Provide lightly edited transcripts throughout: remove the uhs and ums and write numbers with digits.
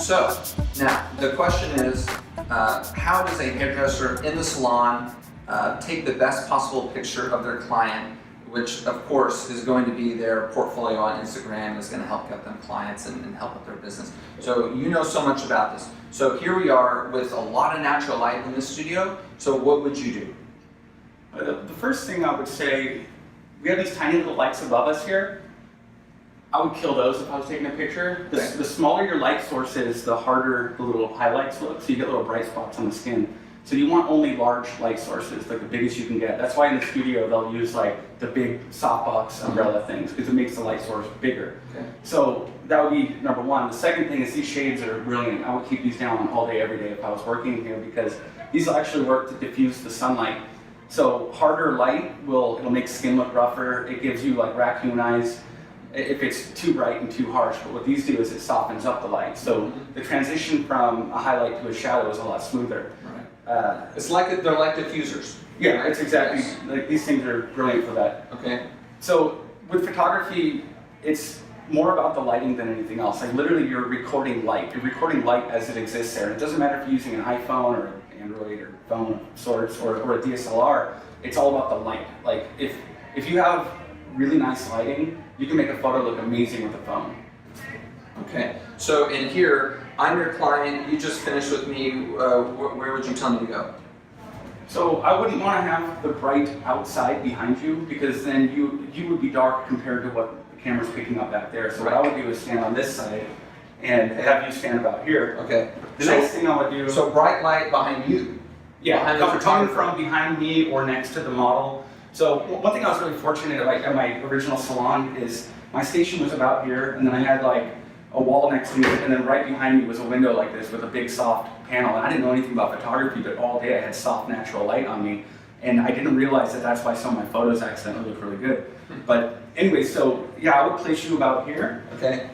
So now the question is, how does a hairdresser in the salon take the best possible picture of their client, which of course is going to be their portfolio on Instagram, is going to help get them clients and help with their business. So you know so much about this. So here we are with a lot of natural light in the studio. So what would you do? The first thing I would say, we have these tiny little lights above us here. I would kill those if I was taking a picture. The smaller your light source is, the harder the little highlights look, so you get little bright spots on the skin. So you want only large light sources, like the biggest you can get. That's why in the studio they'll use like the big softbox umbrella things, because it makes the light source bigger. Okay. So that would be number one. The second thing is these shades are brilliant. I would keep these down all day, every day if I was working here, because these will actually work to diffuse the sunlight. So harder light it'll make skin look rougher. It gives you like raccoon eyes if it's too bright and too harsh. But what these do is it softens up the light. So the transition from a highlight to a shadow is a lot smoother. Right. It's like they're like diffusers. Yeah, it's exactly like these things are brilliant for that. Okay. So with photography, it's more about the lighting than anything else. Like literally, you're recording light. You're recording light as it exists there. It doesn't matter if you're using an iPhone or Android or phone of sorts or a DSLR. It's all about the light. Like if you have really nice lighting, you can make a photo look amazing with a phone. Okay, so in here, I'm your client, you just finished with me, where would you tell me to go? So I wouldn't want to have the bright outside behind you, because then you would be dark compared to what the camera's picking up back there. So what I would do is stand on this side and have you stand about here. Okay. The next thing I would do... So bright light behind you? Yeah, coming from behind me or next to the model. So one thing I was really fortunate about at my original salon is my station was about here, and then I had like a wall next to me, and then right behind me was a window like this with a big soft panel. And I didn't know anything about photography, but all day I had soft natural light on me, and I didn't realize that that's why some of my photos accidentally look really good. But anyway, so yeah, I would place you about here. Okay.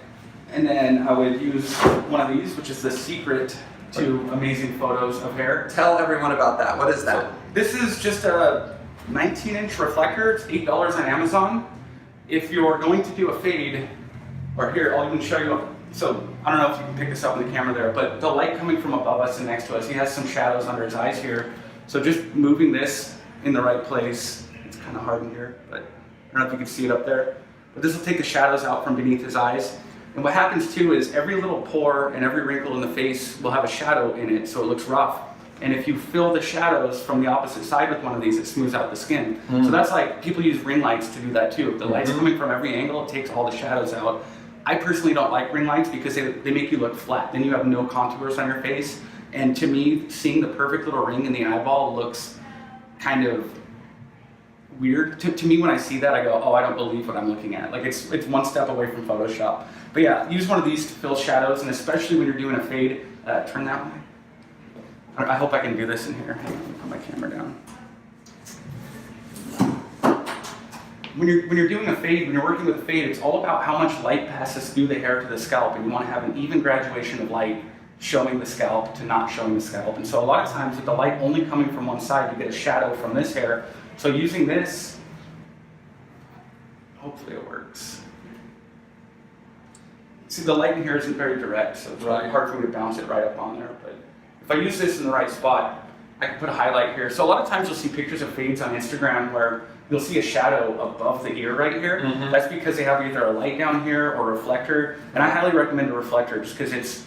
And then I would use one of these, which is the secret to amazing photos of hair. Tell everyone about that. What is that? So this is just a 19-inch reflector. It's $8 on Amazon. If you're going to do a fade, or here, I'll even show you. So I don't know if you can pick this up in the camera there, but the light coming from above us and next to us, he has some shadows under his eyes here. So just moving this in the right place, it's kind of hard in here, but I don't know if you can see it up there. But this will take the shadows out from beneath his eyes. And what happens too is every little pore and every wrinkle in the face will have a shadow in it, so it looks rough. And if you fill the shadows from the opposite side with one of these, it smooths out the skin. So that's like, people use ring lights to do that too. If the light's coming from every angle, it takes all the shadows out. I personally don't like ring lights because they make you look flat. Then you have no contours on your face. And to me, seeing the perfect little ring in the eyeball looks kind of weird. To me, when I see that, I go, oh, I don't believe what I'm looking at. Like it's one step away from Photoshop. But yeah, use one of these to fill shadows, and especially when you're doing a fade, turn that way. I hope I can do this in here. Hang on, let me put my camera down. When you're doing a fade, when you're working with a fade, it's all about how much light passes through the hair to the scalp, and you want to have an even graduation of light showing the scalp to not showing the scalp. And so a lot of times with the light only coming from one side, you get a shadow from this hair. So using this, hopefully it works. See, the light in here isn't very direct, so it's really hard for me to bounce it right up on there. But if I use this in the right spot, I can put a highlight here. So a lot of times you'll see pictures of fades on Instagram where you'll see a shadow above the ear right here. That's because they have either a light down here or a reflector. And I highly recommend a reflector just because it's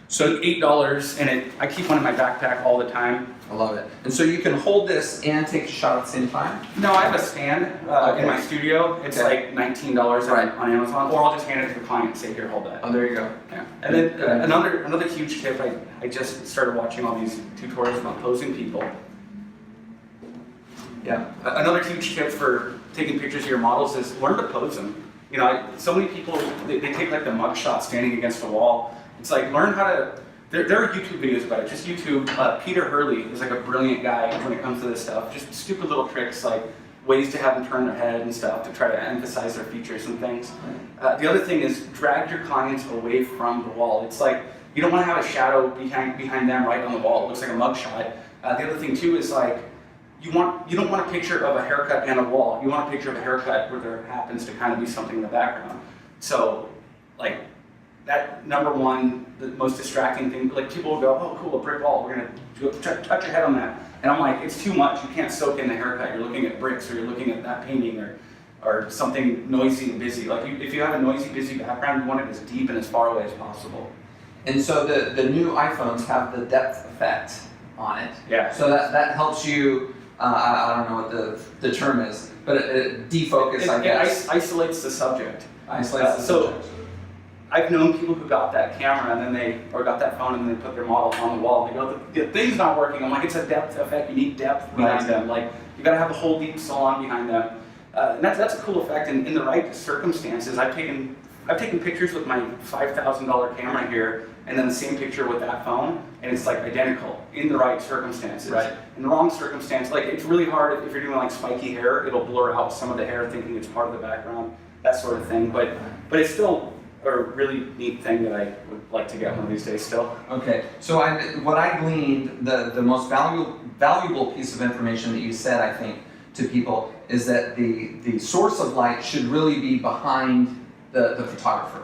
$8, and I keep one in my backpack all the time. I love it. And so you can hold this and take a shot at the same time? No, I have a stand in my studio. It's like $19 on Amazon, or I'll just hand it to the client and say, here, hold that. Oh, there you go. Yeah. And then another huge tip, I just started watching all these tutorials about posing people. Yeah. Another huge tip for taking pictures of your models is learn to pose them. You know, so many people, they take like the mug shot standing against a wall. It's like, learn how to, there are YouTube videos about it, just YouTube. Peter Hurley is like a brilliant guy when it comes to this stuff. Just stupid little tricks, like ways to have them turn their head and stuff to try to emphasize their features and things. The other thing is drag your clients away from the wall. It's like, you don't want to have a shadow behind them right on the wall. It looks like a mug shot. The other thing too is like, you don't want a picture of a haircut and a wall. You want a picture of a haircut where there happens to kind of be something in the background. So, like, that number one, the most distracting thing, like people will go, oh cool, a brick wall, we're gonna touch your head on that. And I'm like, it's too much, you can't soak in the haircut. You're looking at bricks, or you're looking at that painting, or something noisy and busy. Like if you have a noisy, busy background, you want it as deep and as far away as possible. And so the new iPhones have the depth effect on it. Yeah. So that helps you, I don't know what the term is, but it defocus, I guess. It isolates the subject. Isolates the subject. I've known people who got that camera and then or got that phone and then they put their model on the wall and they go, the thing's not working. I'm like, it's a depth effect. You need depth behind them. Like, you gotta have a whole deep salon behind them. And that's a cool effect. And in the right circumstances, I've taken pictures with my $5,000 camera here and then the same picture with that phone, and it's like identical in the right circumstances. Right. In the wrong circumstance, like it's really hard if you're doing like spiky hair, it'll blur out some of the hair thinking it's part of the background, that sort of thing. But it's still a really neat thing that I would like to get one of these days still. Okay, so what I gleaned, the most valuable piece of information that you said, I think, to people is that the source of light should really be behind the photographer,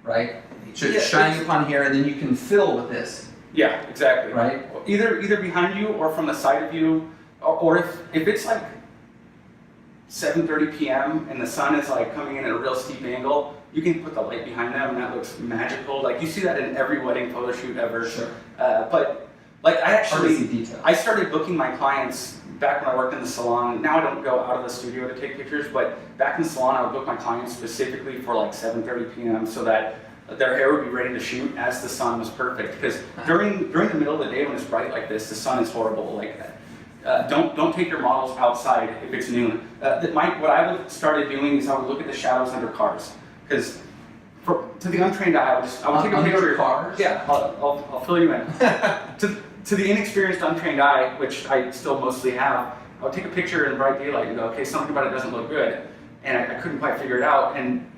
right? It should shine upon here, and then you can fill with this. Yeah, exactly. Right? Either behind you or from the side of you, or if it's like 7:30 p.m. and the sun is like coming in at a real steep angle, you can put the light behind them and that looks magical. Like you see that in every wedding photo shoot ever. Sure. But like I started booking my clients back when I worked in the salon. Now I don't go out of the studio to take pictures, but back in the salon I would book my clients specifically for like 7:30 p.m. so that their hair would be ready to shoot as the sun was perfect. Because during the middle of the day when it's bright like this, the sun is horrible. Like don't take your models outside if it's noon. What I would started doing is I would look at the shadows under cars. Because to the untrained eye, I would take a picture of cars. Yeah, I'll fill you in. to the inexperienced untrained eye, which I still mostly have, I would take a picture in bright daylight and go, okay, something about it doesn't look good, and I couldn't quite figure it out. And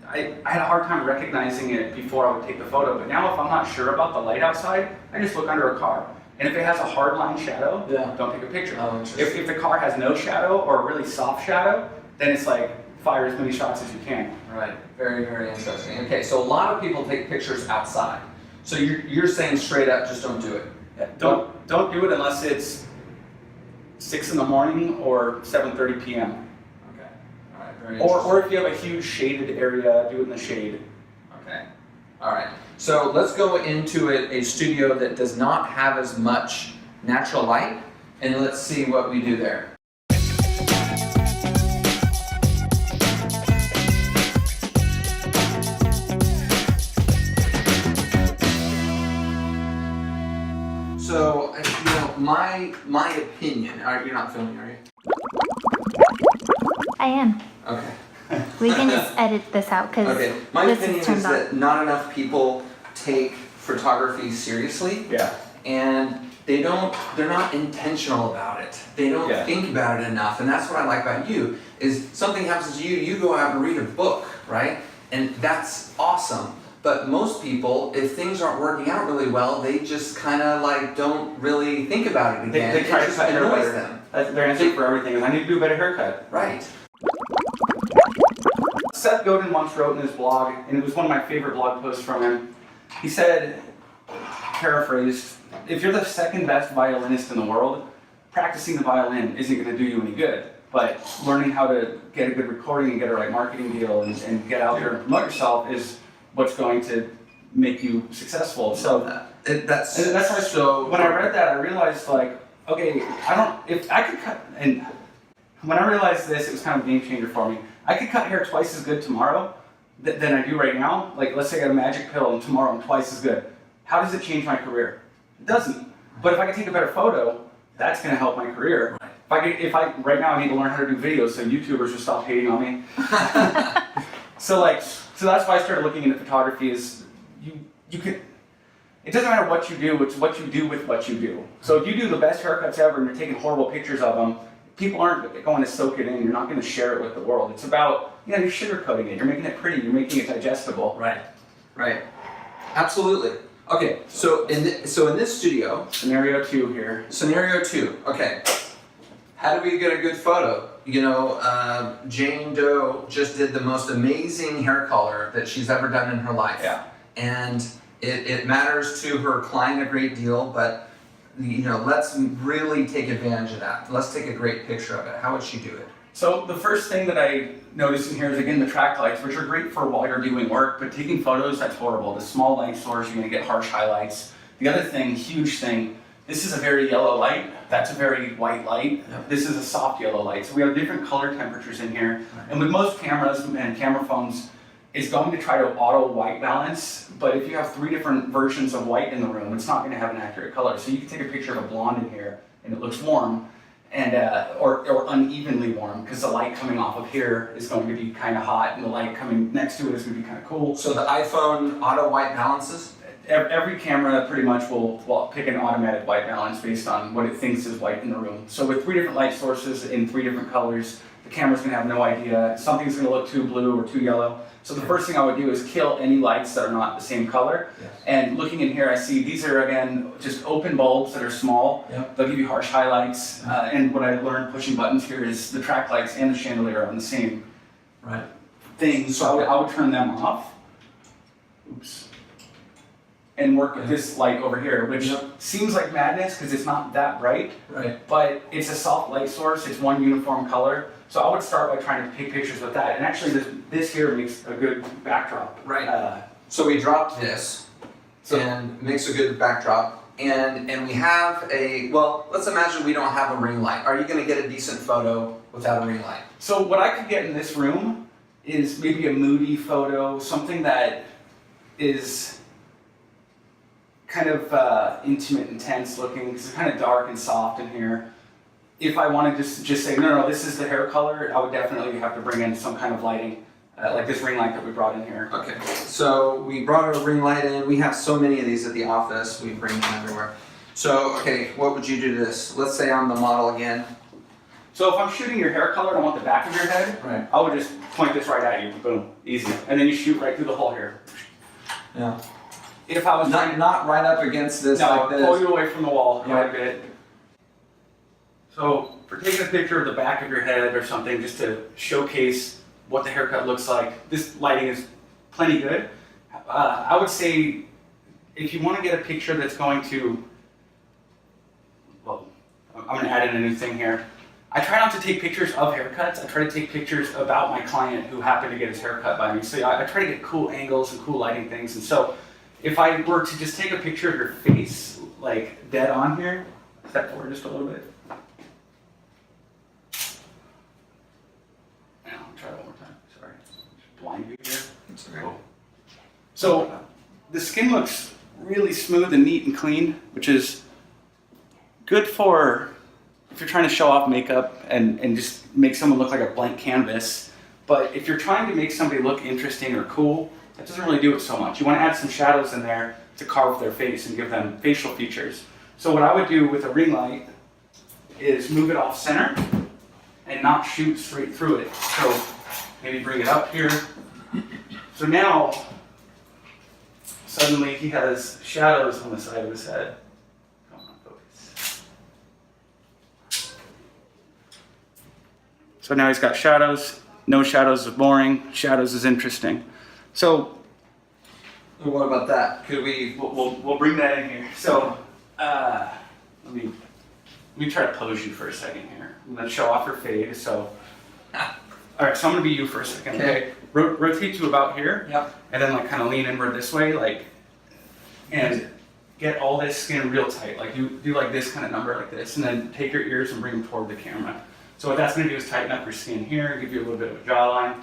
I had a hard time recognizing it before I would take the photo. But now, if I'm not sure about the light outside, I just look under a car. And if it has a hard line shadow, don't take a picture. Oh, if the car has no shadow or a really soft shadow, then it's like fire as many shots as you can. Right. Very, very interesting. Okay, so a lot of people take pictures outside. So you're saying straight up, just don't do it. Yeah, don't do it unless it's 6 in the morning or 7:30 p.m. Okay. All right. Very interesting. Or if you have a huge shaded area, do it in the shade. Okay. All right. So let's go into a studio that does not have as much natural light, and let's see what we do there. So, my opinion. You're not filming, are you? I am. Okay. We can just edit this out because My this opinion is turned is on. that not enough people take photography seriously. Yeah. And they're not intentional about it. They don't think about it enough. And that's what I like about you, is something happens to you, you go out and read a book, right? And that's awesome. But most people, if things aren't working out really well, they just kind of like don't really think about it again. They try it to cut hair annoys better. them. That's their answer for everything is I need to do a better haircut. Right. Seth Godin once wrote in his blog, and it was one of my favorite blog posts from him. He said, paraphrased, if you're the second best violinist in the world, practicing the violin isn't going to do you any good. But learning how to get a good recording and get a right marketing deal and get out there and promote yourself is what's going to make you successful. So that's why. So when I read that, I realized like, okay, if I could cut. And when I realized this, it was kind of a game changer for me. I could cut hair twice as good tomorrow than I do right now. Like, let's say I got a magic pill and tomorrow I'm twice as good. How does it change my career? It doesn't. But if I can take a better photo, that's going to help my career. If I right now I need to learn how to do videos so YouTubers will stop hating on me. So that's why I started looking into photography. Is you can. It doesn't matter what you do; it's what you do with what you do. So if you do the best haircuts ever and you're taking horrible pictures of them, people aren't going to soak it in. You're not going to share it with the world. It's about you're sugarcoating it. You're making it pretty. You're making it digestible. Right. Right. Absolutely. Okay. So in this studio, Scenario 2 here. Scenario 2. Okay. How do we get a good photo? Jane Doe just did the most amazing hair color that she's ever done in her life. Yeah. and it matters to her client a great deal, but let's really take advantage of that. Let's take a great picture of it. How would she do it? So the first thing that I noticed in here is, again, the track lights, which are great for while you're doing work, but taking photos, that's horrible. The small light source, you're gonna get harsh highlights. The other thing, huge thing, this is a very yellow light. That's a very white light. Yep. This is a soft yellow light. So we have different color temperatures in here. And with most cameras and camera phones, it's going to try to auto white balance, but if you have 3 different versions of white in the room, it's not gonna have an accurate color. So you can take a picture of a blonde in here and it looks warm, and or unevenly warm, because the light coming off of here is going to be kind of hot and the light coming next to it is going to be kind of cool. So the iPhone auto white balances? Every camera pretty much will pick an automatic white balance based on what it thinks is white in the room. So with 3 different light sources in 3 different colors, the camera's going to have no idea. Something's going to look too blue or too yellow. So the first thing I would do is kill any lights that are not the same color. Yes. And looking in here, I see these are, again, just open bulbs that are small. Yep. They'll give you harsh highlights. And what I learned pushing buttons here is the track lights and the chandelier are on the same Right. thing. So I would turn them off. Oops. And work with this light over here, which Yep. seems like madness because it's not that bright. Right. But it's a soft light source, it's one uniform color. So I would start by trying to take pictures with that. And actually this here makes a good backdrop. Right. So we dropped this, and makes a good backdrop. And we have let's imagine we don't have a ring light. Are you gonna get a decent photo without a ring light? So what I could get in this room is maybe a moody photo, something that is kind of intimate and tense looking, because it's kind of dark and soft in here. If I wanted to just say, no, this is the hair color, I would definitely have to bring in some kind of lighting, like this ring light that we brought in here. Okay, so we brought a ring light in. We have so many of these at the office. We bring them everywhere. So, okay, what would you do to this? Let's say I'm the model again. So if I'm shooting your hair color and I want the back of your head, Right. I would just point this right at you, boom, easy. And then you shoot right through the hole here. Yeah. If I was Not right up against this no, like this. pull you away from the wall Yeah. quite a bit. So for taking a picture of the back of your head or something, just to showcase what the haircut looks like, this lighting is plenty good. I would say if you want to get a picture that's going to, well, I'm going to add in a new thing here. I try not to take pictures of haircuts. I try to take pictures about my client who happened to get his hair cut by me. So I try to get cool angles and cool lighting things. And so if I were to just take a picture of your face, like dead on here, step forward just a little bit. And I'll try one more time. Sorry. Just blind you here. It's okay. So the skin looks really smooth and neat and clean, which is good for if you're trying to show off makeup and just make someone look like a blank canvas. But if you're trying to make somebody look interesting or cool, that doesn't really do it so much. You want to add some shadows in there to carve their face and give them facial features. So what I would do with a ring light is move it off center and not shoot straight through it. So maybe bring it up here. So now, suddenly he has shadows on the side of his head. Come on, focus. So now he's got shadows. No shadows is boring. Shadows is interesting. So What about that? Could we? we'll bring that in here. So let me try to pose you for a second here. I'm gonna show off your fade. So all right, so I'm gonna be you for a second. Okay. Rotate you about here. Yep. And then like kind of lean inward this way, like, and get all this skin real tight. Like do like this kind of number like this, and then take your ears and bring them toward the camera. So what that's going to do is tighten up your skin here, give you a little bit of a jawline.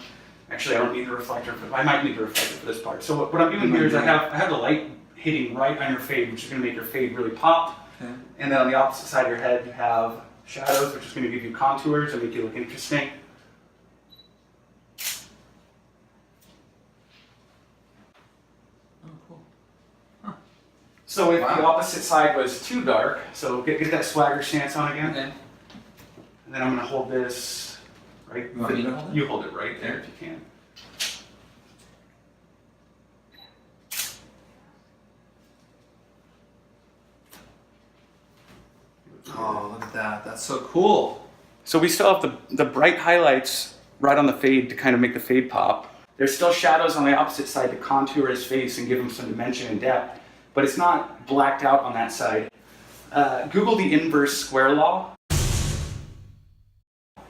Actually, I don't need the reflector I might need the reflector for this part. So what I'm doing here is I have the light hitting right on your fade, which is going to make your fade really pop. Okay. And then on the opposite side of your head, you have shadows, which is going to give you contours and make you look interesting. Oh, cool. So if Wow. the opposite side was too dark, so get that swagger stance on again. Okay. And then I'm going to hold this right. You want me to hold it? You hold it right there if you can. Oh, look at that. That's so cool. So we still have the bright highlights right on the fade to kind of make the fade pop. There's still shadows on the opposite side to contour his face and give him some dimension and depth, but it's not blacked out on that side. Google the inverse square law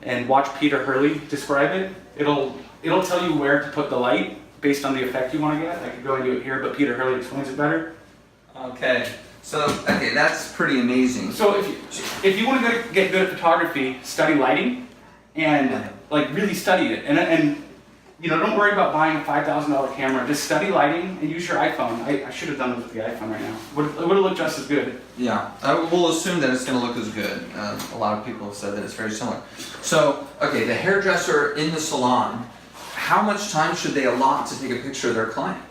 and watch Peter Hurley describe it. It'll tell you where to put the light based on the effect you want to get. I could go and do it here, but Peter Hurley explains it better. Okay. So, okay, that's pretty amazing. So if you want to get good at photography, study lighting and like really study it. And you know, don't worry about buying a $5,000 camera. Just study lighting and use your iPhone. I should have done this with the iPhone right now. It would have looked just as good. Yeah, we'll assume that it's going to look as good. A lot of people have said that it's very similar. So, okay, the hairdresser in the salon, how much time should they allot to take a picture of their client?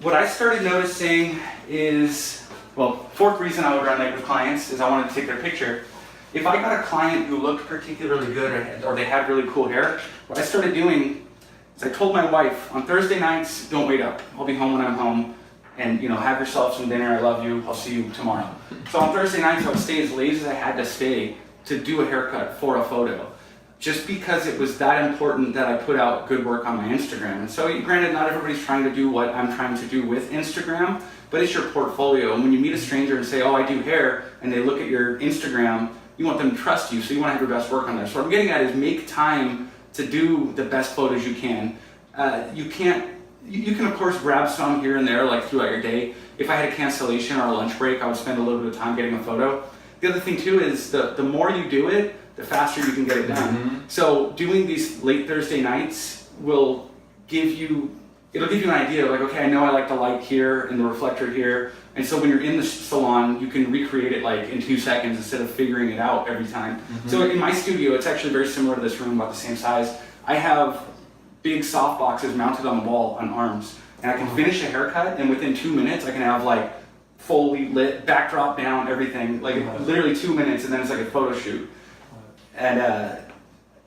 What I started noticing is, well, fourth reason I would run late with clients is I wanted to take their picture. If I got a client who looked particularly good or they had really cool hair, what I started doing is I told my wife, on Thursday nights, don't wait up. I'll be home when I'm home. And, you know, have yourself some dinner. I love you. I'll see you tomorrow. So on Thursday nights, I would stay as late as I had to stay to do a haircut for a photo. Just because it was that important that I put out good work on my Instagram. And so granted, not everybody's trying to do what I'm trying to do with Instagram, but it's your portfolio. And when you meet a stranger and say, oh, I do hair, and they look at your Instagram, you want them to trust you, so you want to have your best work on there. So what I'm getting at is make time to do the best photos you can. You can of course grab some here and there, like throughout your day. If I had a cancellation or a lunch break, I would spend a little bit of time getting a photo. The other thing too is the more you do it, the faster you can get it done. Mm-hmm. So doing these late Thursday nights will give you an idea of like, okay, I know I like the light here and the reflector here. And so when you're in the salon, you can recreate it like in 2 seconds instead of figuring it out every time. Mm-hmm. So in my studio, it's actually very similar to this room, about the same size. I have big soft boxes mounted on the wall on arms. And I can finish a haircut, and within 2 minutes, I can have like fully lit, backdrop down, everything, like literally 2 minutes, and then it's like a photo shoot. And I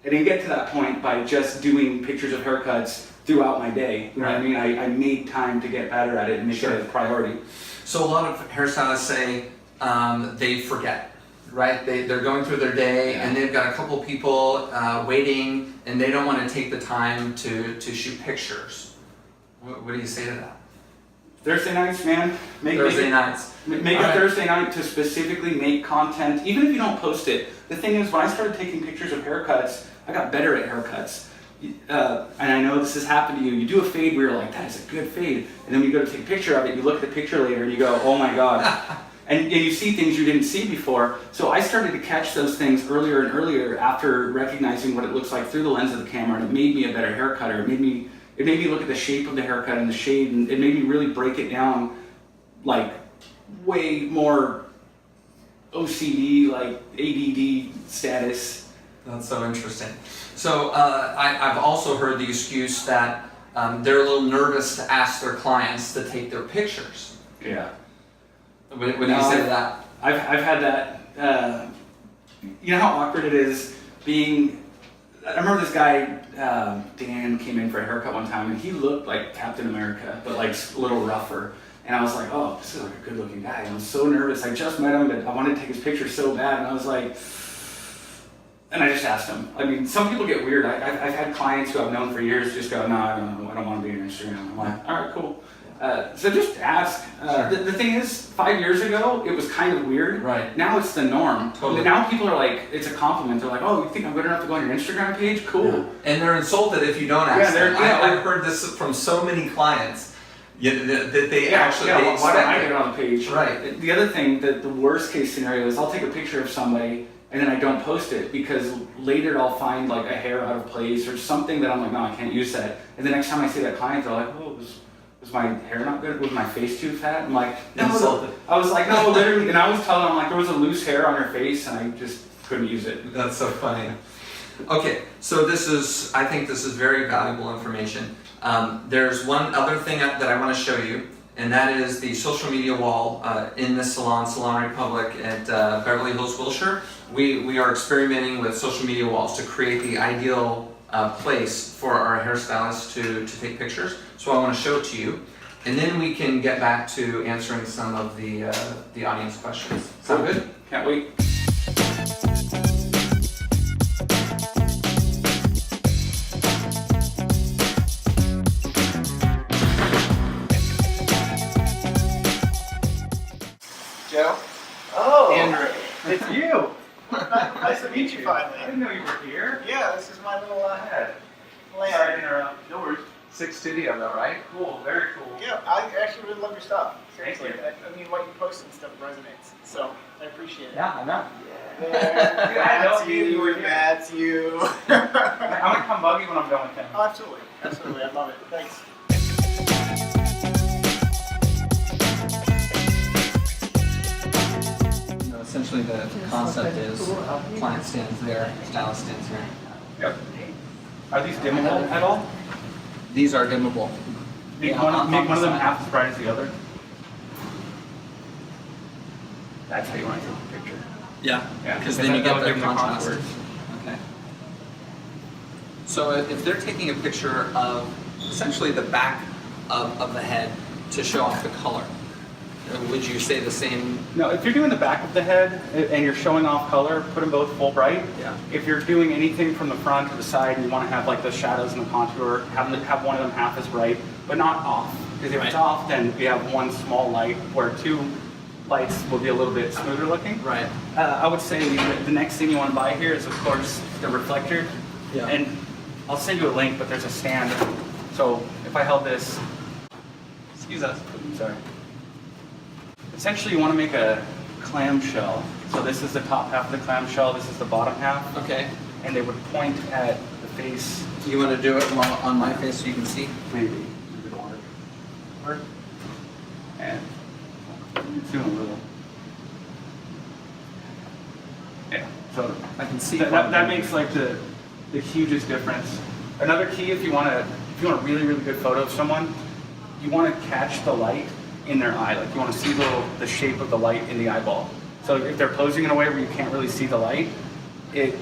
didn't get to that point by just doing pictures of haircuts throughout my day. You know what I mean? I made time to get better at it and make it a priority. So a lot of hairstylists say they forget, right? They're going through their day and they've got a couple people waiting and they don't want to take the time to shoot pictures. What do you say to that? Thursday nights, man. Make a Thursday night to specifically make content, even if you don't post it. The thing is, when I started taking pictures of haircuts, I got better at haircuts. And I know this has happened to you. You do a fade where you're like, that is a good fade. And then when you go to take a picture of it, you look at the picture later and you go, oh my God. and you see things you didn't see before. So I started to catch those things earlier and earlier after recognizing what it looks like through the lens of the camera. And it made me a better haircutter. It made me look at the shape of the haircut and the shade, and it made me really break it down like way more OCD, like ADD status. That's so interesting. So I've also heard the excuse that they're a little nervous to ask their clients to take their pictures. Yeah. What do you say to that? I've had that. You know how awkward it is being. I remember this guy, Dan, came in for a haircut one time, and he looked like Captain America, but like a little rougher. And I was like, oh, this is like a good-looking guy. And I was so nervous. I just met him, but I wanted to take his picture so bad. And I was like, and I just asked him. I mean, some people get weird. I've had clients who I've known for years just go, no, I don't want to be on Instagram. I'm like, all right, cool. So just ask. The thing is, 5 years ago, it was kind of weird. Right. Now it's the norm. Totally. Now people are like, it's a compliment. They're like, oh, you think I'm good enough to go on your Instagram page? Cool. Yeah. And they're insulted if you don't ask them. Yeah. I've heard this from so many clients that they actually why expect don't I get on the page? Right. The other thing, the worst case scenario is I'll take a picture of somebody and then I don't post it because later I'll find like a hair out of place or something that I'm like, no, I can't use that. And the next time I see that client, they're like, oh, was my hair not good? Was my face too fat? I'm like, no. I was like, no, literally. And I was telling them, like, there was a loose hair on her face and I just couldn't use it. That's so funny. Okay, so I think this is very valuable information. There's one other thing that I want to show you, and that is the social media wall in this salon, Salon Republic at Beverly Hills, Wilshire. We are experimenting with social media walls to create the ideal place for our hairstylists to take pictures. So I want to show it to you, and then we can get back to answering some of the audience questions. Sound good? Can't wait. meet you finally. I didn't know you were here. Yeah, this is my little Yeah. land. Sorry to interrupt. No worries. Six studio though, right? Cool, very cool. Yeah, I actually really love your stuff. Thank Seriously. you. I mean, what you post and stuff resonates. So I appreciate it. Yeah, I know. Yeah, I know that's you were here. That's you. I'm gonna come bug you when I'm done with him. Oh, absolutely. Absolutely. I love it. Thanks. No, essentially the concept is client stands there, stylist stands here. Yep. Are these dimmable at all? These are dimmable. Make Yeah, one, on make the one of them side. half as bright as the other. That's how you want to take the picture. Yeah, Yeah, because because then you that'll get the give them the contrast. contours. Okay. So if they're taking a picture of essentially the back of the head to show off the color, would you say the same? No, if you're doing the back of the head and you're showing off color, put them both full bright. Yeah. If you're doing anything from the front or the side and you want to have like the shadows and the contour, have one of them half as bright, but not off. Because if it's Right. off, then we have one small light where two lights will be a little bit smoother looking. Right. I would say the next thing you want to buy here is, of course, the reflector. Yeah. And I'll send you a link, but there's a stand. So if I held this, excuse us, sorry. Essentially, you want to make a clamshell. So this is the top half of the clamshell, this is the bottom half, Okay. and they would point at the face, You want to do it on my face so you can see? maybe, a bit water. And it's doing a little. Yeah, so I can see. that makes like the hugest difference. Another key, if you want a really, really good photo of someone, you want to catch the light in their eye. Like you want to see the shape of the light in the eyeball. So if they're posing in a way where you can't really see the light, it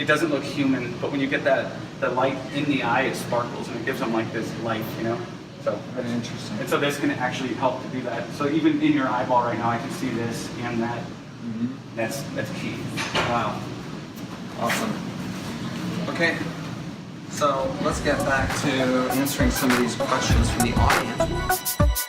doesn't look human. But when you get the light in the eye, it sparkles and it gives them like this life, you know. So Very interesting. and so this can actually help to do that. So even in your eyeball right now, I can see this and that. Mhm. That's key. Wow. Awesome. Okay. So let's get back to answering some of these questions from the audience.